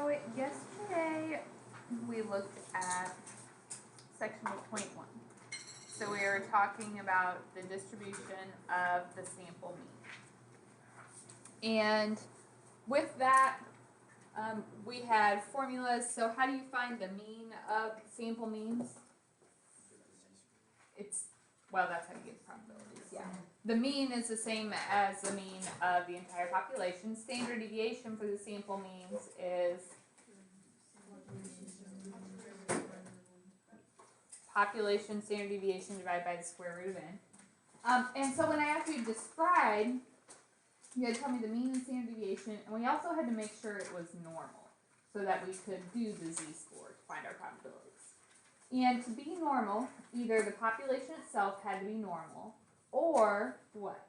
So yesterday we looked at section 8.1. So we were talking about the distribution of the sample mean. And with that, we had formulas. So how do you find the mean of sample means? That's how you get the probabilities, yeah. The mean is the same as the mean of the entire population. Standard deviation for the sample means is population standard deviation divided by the square root of n. And so when I asked you to describe, you had to tell me the mean and standard deviation, and we also had to make sure it was normal so that we could do the z-score to find our probabilities. And to be normal, either the population itself had to be normal, or what?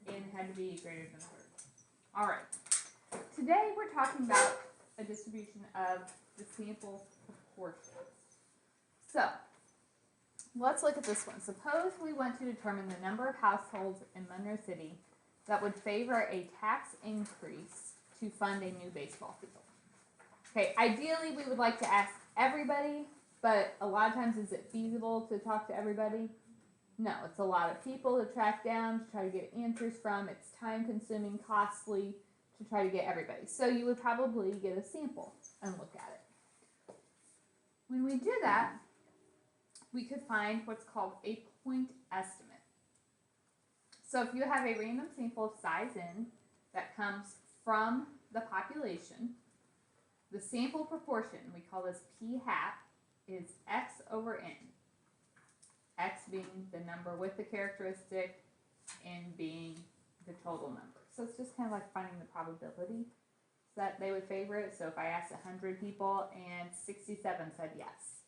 N had to be greater than 30. Alright. Today we're talking about a distribution of the sample proportions. So, let's look at this one. Suppose we want to determine the number of households in Monroe City that would favor a tax increase to fund a new baseball field. Okay, ideally we would like to ask everybody, but a lot of times is it feasible to talk to everybody? No, it's a lot of people to track down, to try to get answers from. It's time consuming, costly to try to get everybody. So you would probably get a sample and look at it. When we do that, we could find what's called a point estimate. So if you have a random sample of size n that comes from the population, the sample proportion, we call this p hat, is x over n. X being the number with the characteristic, n being the total number. So it's just kind of like finding the probability that they would favor it. So if I asked 100 people and 67 said yes,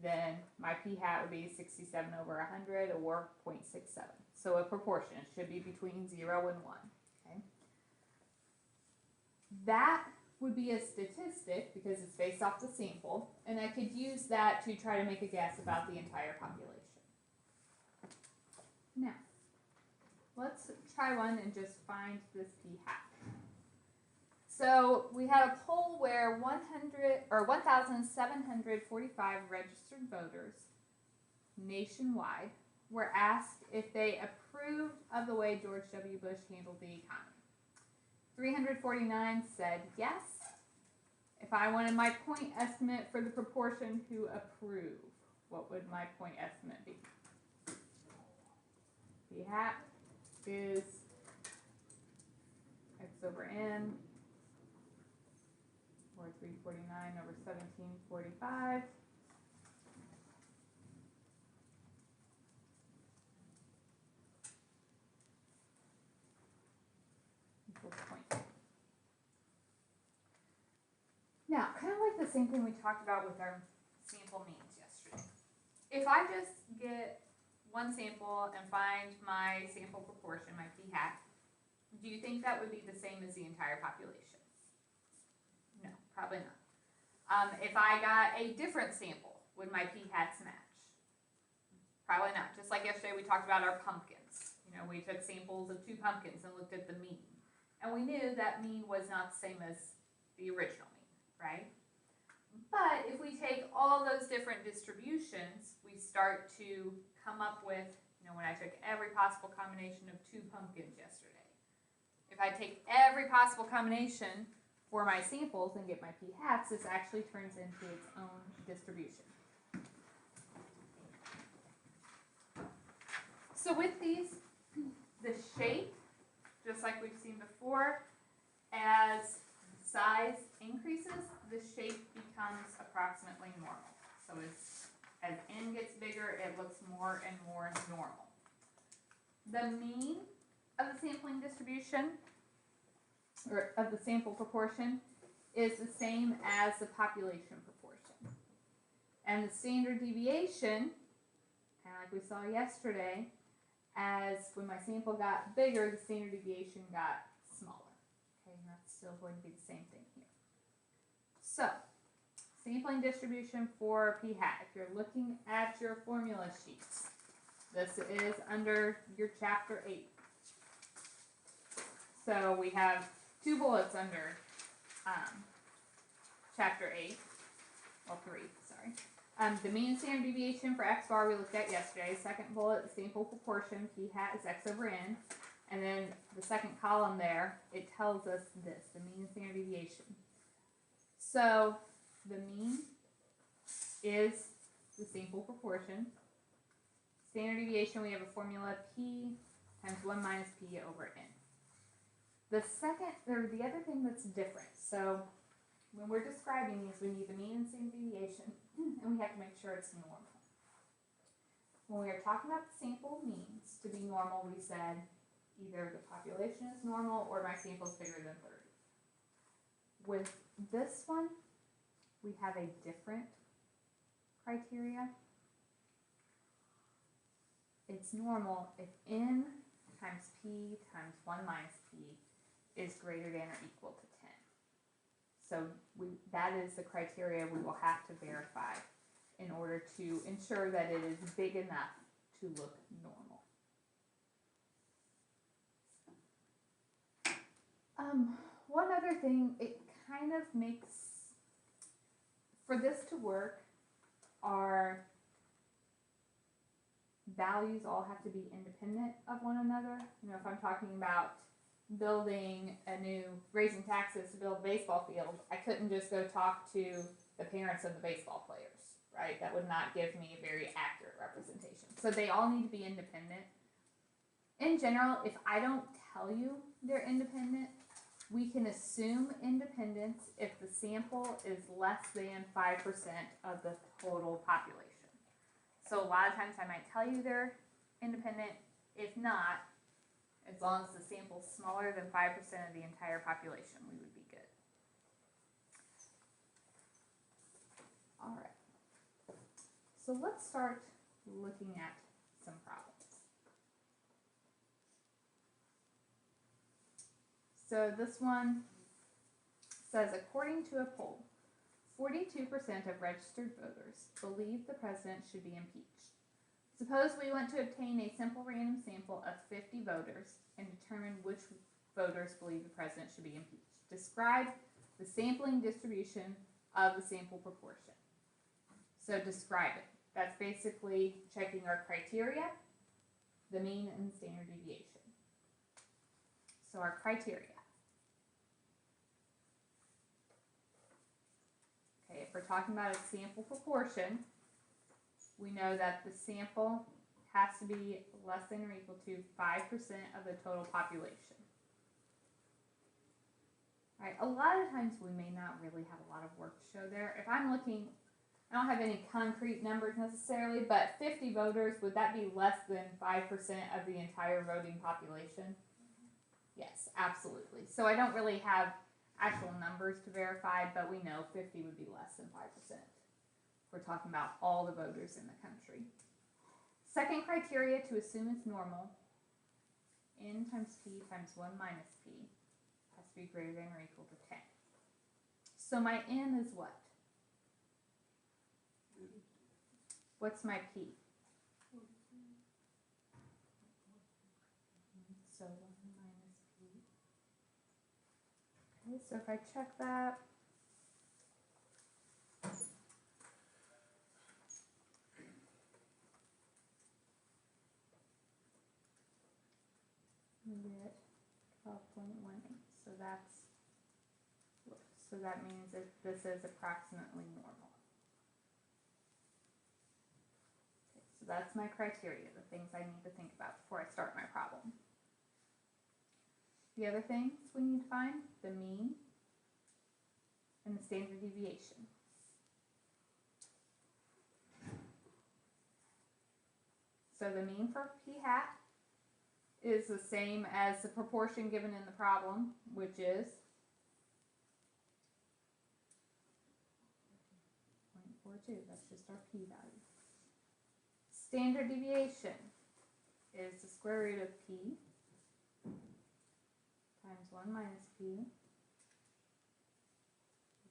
then my p hat would be 67 over 100 or 0.67. So a proportion, it should be between 0 and 1. Okay? That would be a statistic because it's based off the sample, and I could use that to try to make a guess about the entire population. Now, let's try one and just find this p hat. So we had a poll where 1,745 registered voters nationwide were asked if they approved of the way George W. Bush handled the economy. 349 said yes. If I wanted my point estimate for the proportion who approve, what would my point estimate be? P hat is x over n, or 349 over 1745. Equals 0.8. Now, kind of like the same thing we talked about with our sample means yesterday. If I just get one sample and find my sample proportion, my p hat, do you think that would be the same as the entire population? No, probably not. If I got a different sample, would my p hats match? Probably not. Just like yesterday we talked about our pumpkins. You know, we took samples of 2 pumpkins and looked at the mean. And we knew that mean was not the same as the original mean, right? But if we take all those different distributions, we start to come up with, you know, when I took every possible combination of 2 pumpkins yesterday. If I take every possible combination for my samples and get my p hats, this actually turns into its own distribution. So with these, the shape, just like we've seen before, as size increases, the shape becomes approximately normal. So as n gets bigger, it looks more and more normal. The mean of the sampling distribution, or of the sample proportion, is the same as the population proportion. And the standard deviation, kind of like we saw yesterday, as when my sample got bigger, the standard deviation got smaller. Okay, and that's still going to be the same thing here. So, sampling distribution for p hat. If you're looking at your formula sheets, this is under your chapter 8. So we have 2 bullets under chapter 8, well 3, sorry. The mean and standard deviation for x bar we looked at yesterday. Second bullet, the sample proportion, p hat is x over n. And then the second column there, it tells us this, the mean and standard deviation. So the mean is the sample proportion. Standard deviation, we have a formula p times 1 minus p over n. The other thing that's different, so when we're describing these, we need the mean and standard deviation, and we have to make sure it's normal. When we are talking about the sample means, to be normal, we said either the population is normal or my sample is bigger than 30. With this one, we have a different criteria. It's normal if n times p times 1 minus p is greater than or equal to 10. So that is the criteria we will have to verify in order to ensure that it is big enough to look normal. One other thing, it kind of makes, for this to work, our values all have to be independent of one another. You know, if I'm talking about raising taxes to build a baseball field, I couldn't just go talk to the parents of the baseball players, right? That would not give me a very accurate representation. So they all need to be independent. In general, if I don't tell you they're independent, we can assume independence if the sample is less than 5% of the total population. So a lot of times I might tell you they're independent. If not, as long as the sample is smaller than 5% of the entire population, we would be good. All right. So let's start looking at some problems. So this one says, according to a poll, 42% of registered voters believe the president should be impeached. Suppose we want to obtain a simple random sample of 50 voters and determine which voters believe the president should be impeached. Describe the sampling distribution of the sample proportion. So describe it. That's basically checking our criteria, the mean and standard deviation. So our criteria. Okay, if we're talking about a sample proportion, we know that the sample has to be less than or equal to 5% of the total population. All right, a lot of times we may not really have a lot of work to show there. If I'm looking, I don't have any concrete numbers necessarily, but 50 voters, would that be less than 5% of the entire voting population? Yes, absolutely. So I don't really have actual numbers to verify, but we know 50 would be less than 5%. We're talking about all the voters in the country. Second criteria to assume it's normal, n times p times 1 minus p has to be greater than or equal to 10. So my n is what? What's my p? So 1 minus p. Okay, so if I check that, we get 12.18. So that means that this is approximately normal. Okay, so that's my criteria, the things I need to think about before I start my problem. The other things we need to find, the mean and the standard deviation. So the mean for p hat is the same as the proportion given in the problem, which is 0.42. That's just our p value. Standard deviation is the square root of p times 1 minus p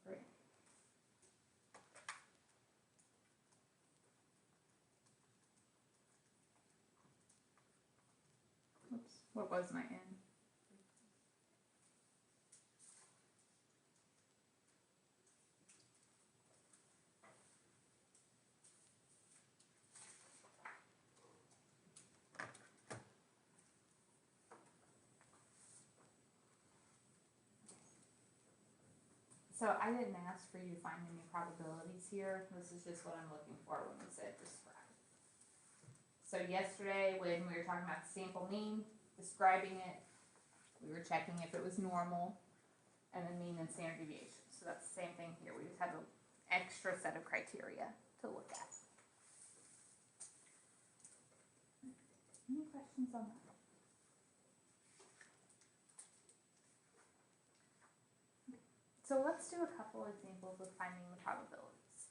over n. Oops, what was my n? So I didn't ask for you to find any probabilities here. This is just what I'm looking for when we said describe. So yesterday when we were talking about the sample mean, describing it, we were checking if it was normal, and then mean and standard deviation. So that's the same thing here. We just have an extra set of criteria to look at. Any questions on that? So let's do a couple examples of finding the probabilities.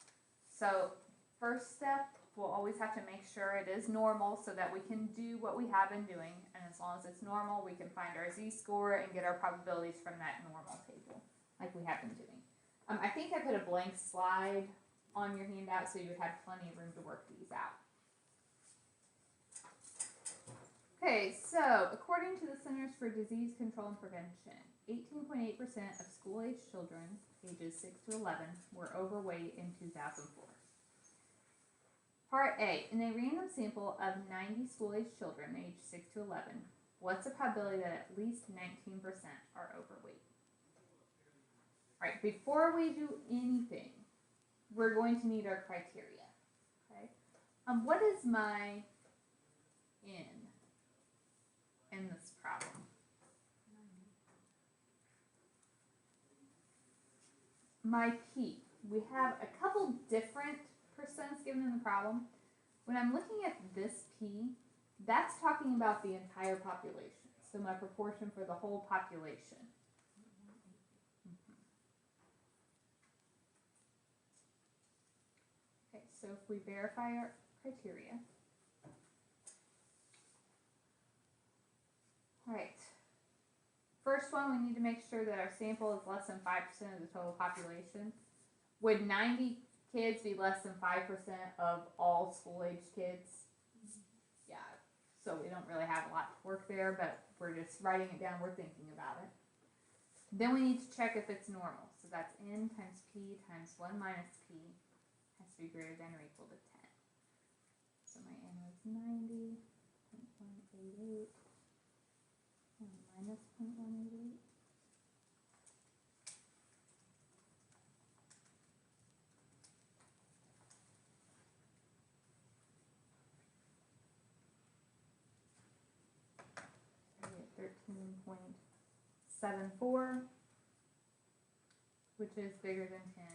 So first step, we'll always have to make sure it is normal so that we can do what we have been doing. And as long as it's normal, we can find our z-score and get our probabilities from that normal table, like we have been doing. I think I put a blank slide on your handout so you would have plenty of room to work these out. Okay, so according to the Centers for Disease Control and Prevention, 18.8% of school-aged children ages 6 to 11 were overweight in 2004. Part A, in a random sample of 90 school-aged children aged 6 to 11, what's the probability that at least 19% are overweight? All right, before we do anything, we're going to need our criteria. Okay, what is my N in this problem? My P. We have a couple different percents given in the problem. When I'm looking at this P, that's talking about the entire population. So my proportion for the whole population. Okay, so if we verify our criteria. All right. First one, we need to make sure that our sample is less than 5% of the total population. Would 90 kids be less than 5% of all school-aged kids? Yeah, so we don't really have a lot to work there, but we're just writing it down, we're thinking about it. Then we need to check if it's normal. So that's N times P times 1 minus P has to be greater than or equal to 10. So my N was 90.188. Minus 0.188. I get 13.74, which is bigger than 10,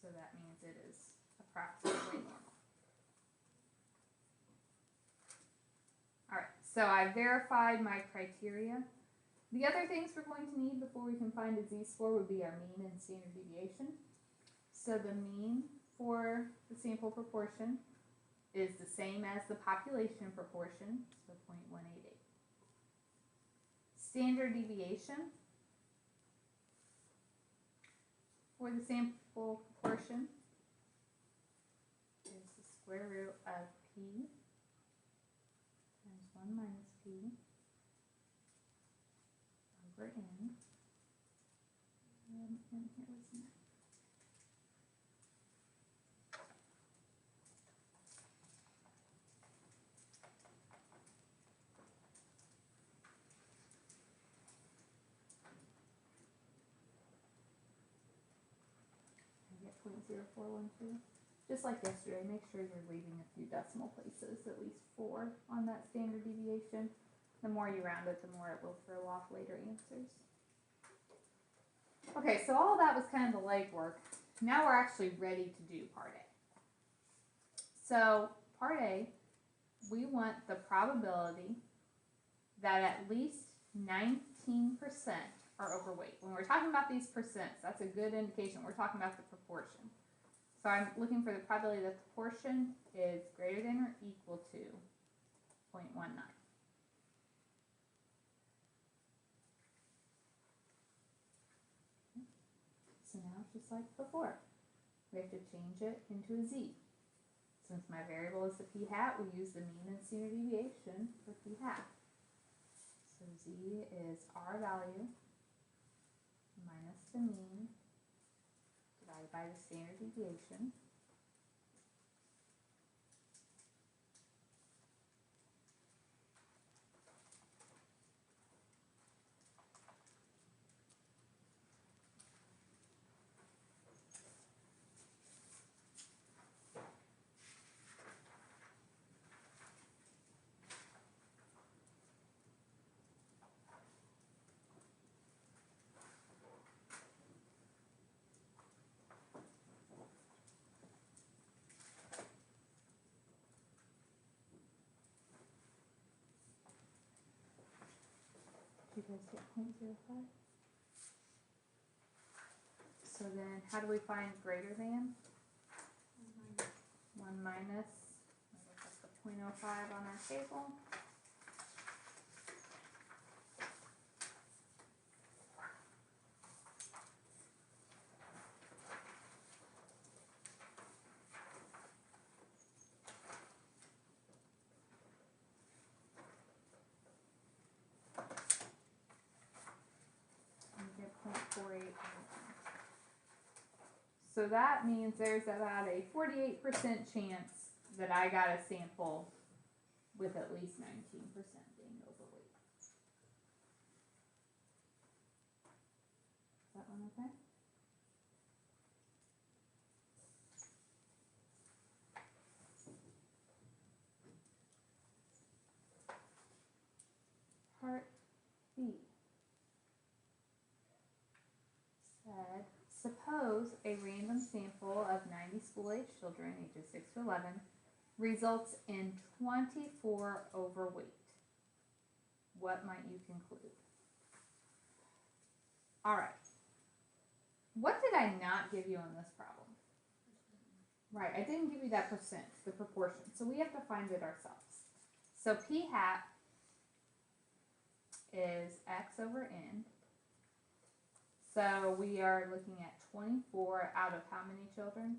so that means it is approximately normal. All right, so I verified my criteria. The other things we're going to need before we can find a z-score would be our mean and standard deviation. So the mean for the sample proportion is the same as the population proportion, so 0.188. Standard deviation for the sample proportion is the square root of P times 1 minus P over N. And here was N. I get 0.0412. Just like yesterday, make sure you're leaving a few decimal places, at least 4 on that standard deviation. The more you round it, the more it will throw off later answers. Okay, so all of that was kind of the legwork. Now we're actually ready to do part A. So part A, we want the probability that at least 19% are overweight. When we're talking about these percents, that's a good indication. We're talking about the proportion. So I'm looking for the probability that the proportion is greater than or equal to 0.19. So now it's just like before. We have to change it into a z. Since my variable is the p hat, we use the mean and standard deviation for p hat. So z is our value minus the mean divided by the standard deviation. always get 0.05. So then how do we find greater than? 1 minus, that's the 0.05 on our table. And we get 0.48. So that means there's about a 48% chance that I got a sample with at least 19% being overweight. Is that one okay? Part B said, suppose a random sample of 90 school-age children, ages 6 to 11, results in 24 overweight. What might you conclude? All right. What did I not give you on this problem? Right, I didn't give you that percent, the proportion. So we have to find it ourselves. So p hat is x over n. So we are looking at 24 out of how many children?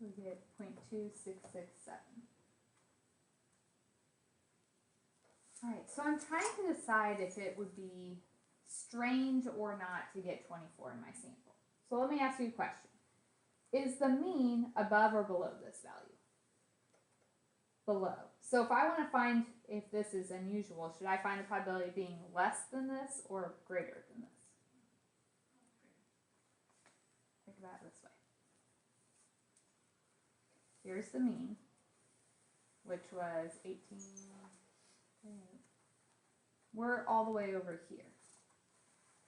We get 0.2667. Alright, so I'm trying to decide if it would be strange or not to get 24 in my sample. So let me ask you a question. Is the mean above or below this value? Below. So if I want to find if this is unusual, should I find the probability of being less than this or greater than this? Think about it this way. Here's the mean, which was 18. We're all the way over here.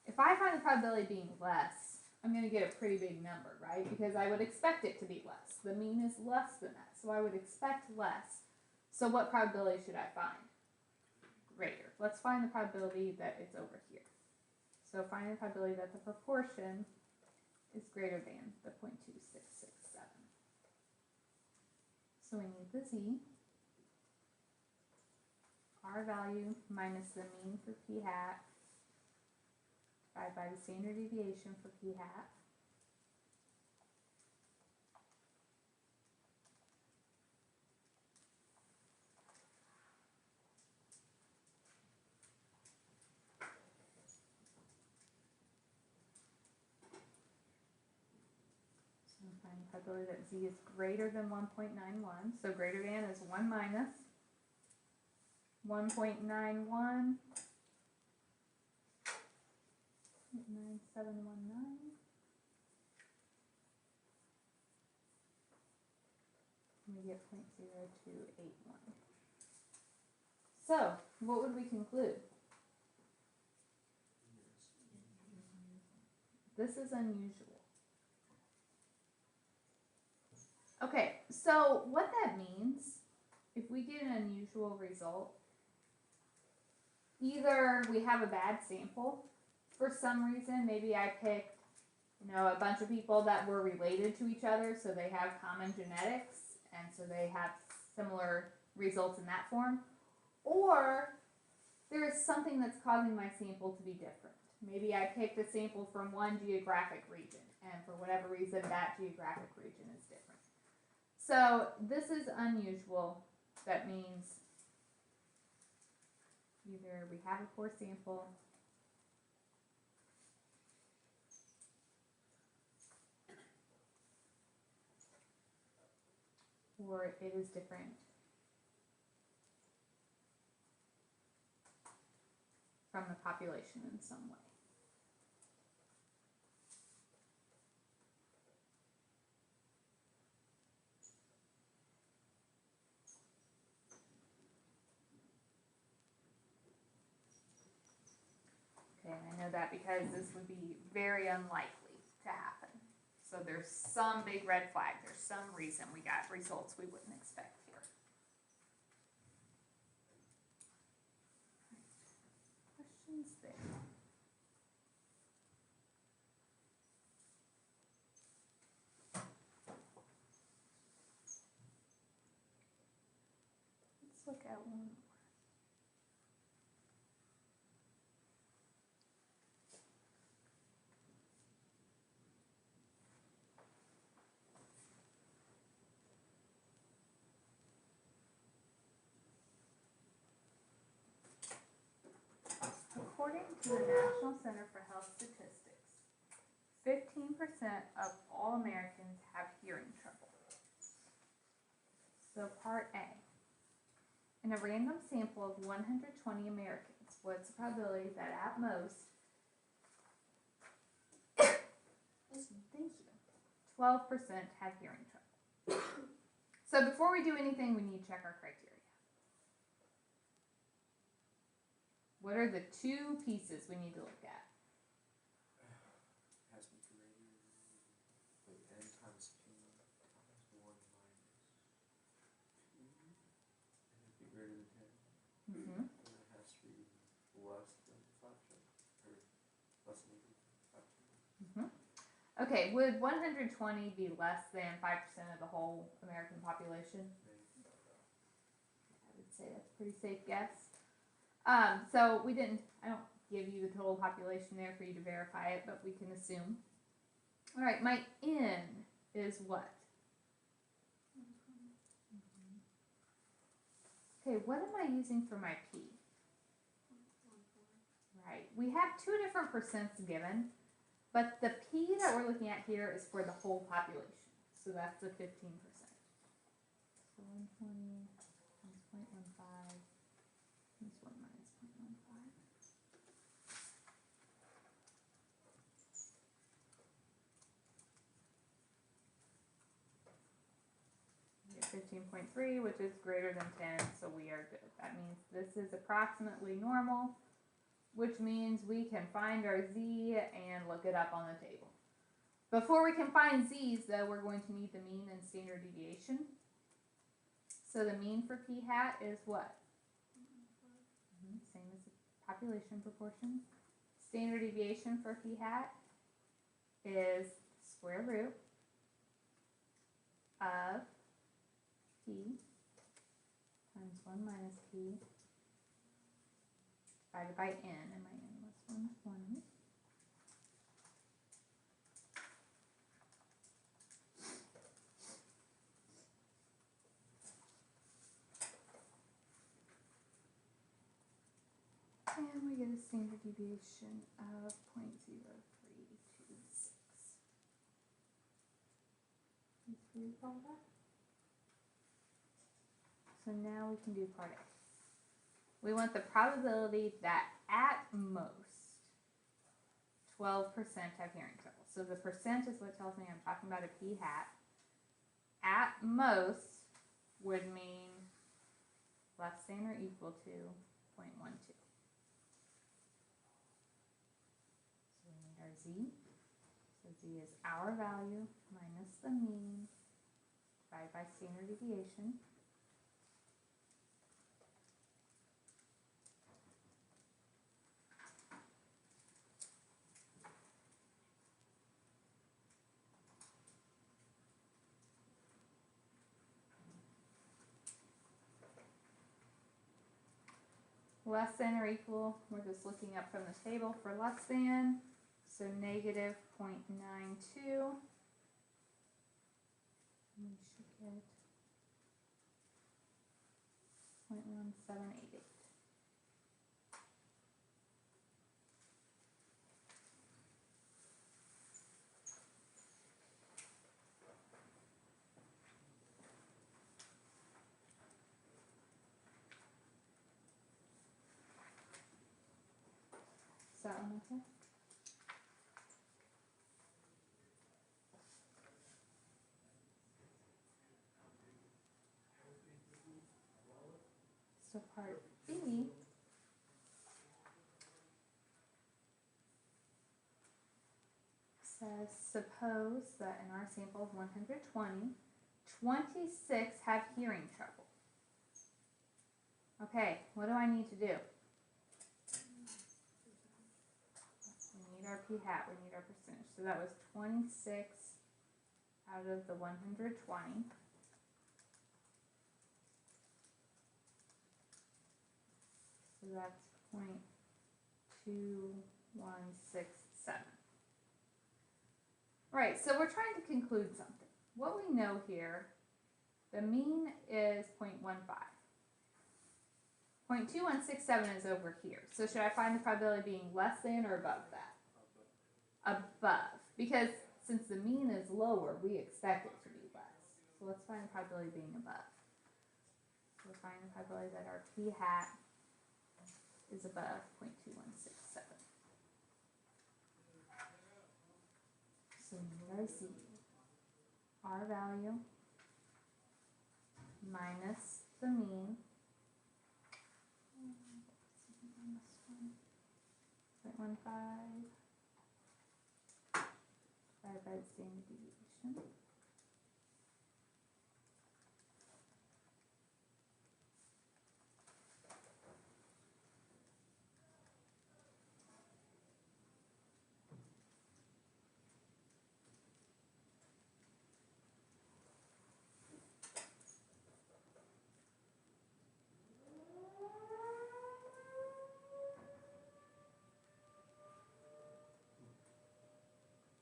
If I find the probability being less, I'm going to get a pretty big number, right? Because I would expect it to be less. The mean is less than that, so I would expect less. So what probability should I find? Greater. Let's find the probability that it's over here. So find the probability that the proportion is greater than the 0.2667. So we need the z, r value minus the mean for p hat, divided by the standard deviation for p hat. So find the probability that z is greater than 1.91. So greater than is 1 minus 1.91, 9719. We get 0.0281. So, what would we conclude? This is unusual. Okay, so what that means, if we get an unusual result, either we have a bad sample for some reason. Maybe I picked, a bunch of people that were related to each other, so they have common genetics, and so they have similar results in that form. Or there is something that's causing my sample to be different. Maybe I picked a sample from one geographic region, and for whatever reason, that geographic region is different. So this is unusual. That means either we have a poor sample, or it is different from the population in some way. Okay, and I know that because this would be very unlikely to happen. So there's some big red flag. There's some reason we got results we wouldn't expect here. Questions there? Let's look at one more. According to the National Center for Health Statistics, 15% of all Americans have hearing trouble. So part A. In a random sample of 120 Americans, what's the probability that at most, thank you, 12% have hearing trouble? So before we do anything, we need to check our criteria. What are the two pieces we need to look at? Has to be greater, like n times p times 1 minus 2. It has to be greater than 10. Mm-hmm. And it has to be less than 5%, or less than 5%. Mm-hmm. Okay, would 120 be less than 5% of the whole American population? Maybe. I would say that's a pretty safe guess. So we didn't, I don't give you the total population there for you to verify it, but we can assume. All right, my N is what? Okay, what am I using for my P? Right, we have two different percents given, but the P that we're looking at here is for the whole population. So that's the 15%. So 120 times 0.15. This 1 minus 0.15. We get 15.3, which is greater than 10, so we are good. That means this is approximately normal, which means we can find our Z and look it up on the table. Before we can find Z's, though, we're going to need the mean and standard deviation. So the mean for P hat is what? Same as the population proportion. Standard deviation for P hat is square root of P times 1 minus P divided by N, and my N was 120. And we get a standard deviation of 0.0326. Please recall that. So now we can do part A. We want the probability that at most 12% have hearing trouble. So the percent is what tells me I'm talking about a P hat. At most would mean less than or equal to 0.12. Our Z. So Z is our value minus the mean divided by standard deviation. Less than or equal, we're just looking up from the table for less than. So negative 0.92. We should get 0.1788. Is that one okay? So part B says, suppose that in our sample of 120, 26 have hearing trouble. Okay, what do I need to do? We need our p-hat, we need our percentage. So that was 26 out of the 120. So that's 0.2167. Right, so we're trying to conclude something. What we know here, the mean is 0.15. 0.2167 is over here. So should I find the probability of being less than or above that? Above. Because since the mean is lower, we expect it to be less. So let's find the probability of being above. So we'll find the probability that our p-hat is above 0.2167. So here I see R value minus the mean, 0.15 divided by the standard deviation.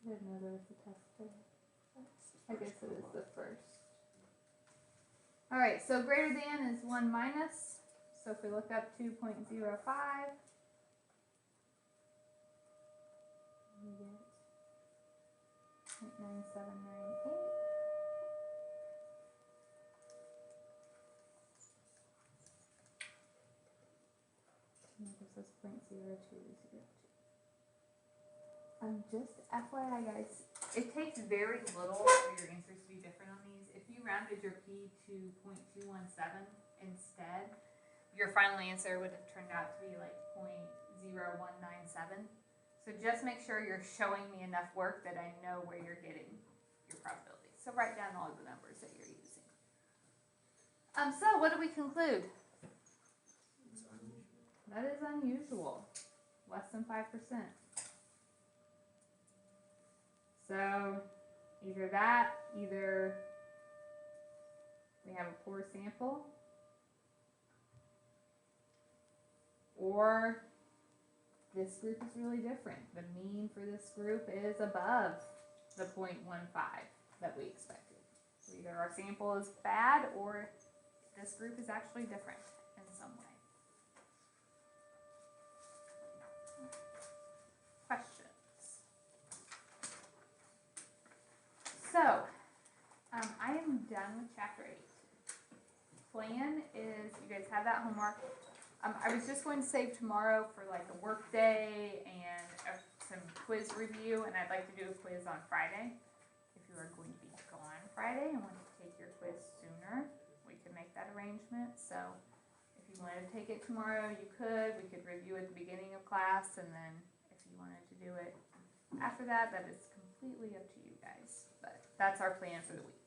I didn't know there was a test today. I guess it is the first. Alright, so greater than is 1 minus. So if we look up 2.05, we get .9798. And that gives us 0.0202. Just FYI guys, it takes very little for your answers to be different on these. If you rounded your p to 0.217 instead, your final answer would have turned out to be like 0.0197. So just make sure you're showing me enough work that I know where you're getting your probability. So write down all of the numbers that you're using. So what do we conclude? It's unusual. That is unusual. Less than 5%. So either that, either we have a poor sample, or this group is really different. The mean for this group is above the 0.15 that we expected. So either our sample is bad or this group is actually different in some way. Questions? So, I am done with chapter 8. Plan is, you guys have that homework. I was just going to save tomorrow for like a work day and some quiz review, and I'd like to do a quiz on Friday. If you are going to be gone Friday and want to take your quiz sooner, we can make that arrangement. So, if you wanted to take it tomorrow, you could. We could review at the beginning of class, and then if you wanted to do it after that, that is completely up to you guys. But that's our plan for the week.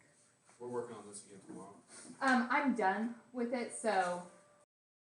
We're working on this again tomorrow. I'm done with it, so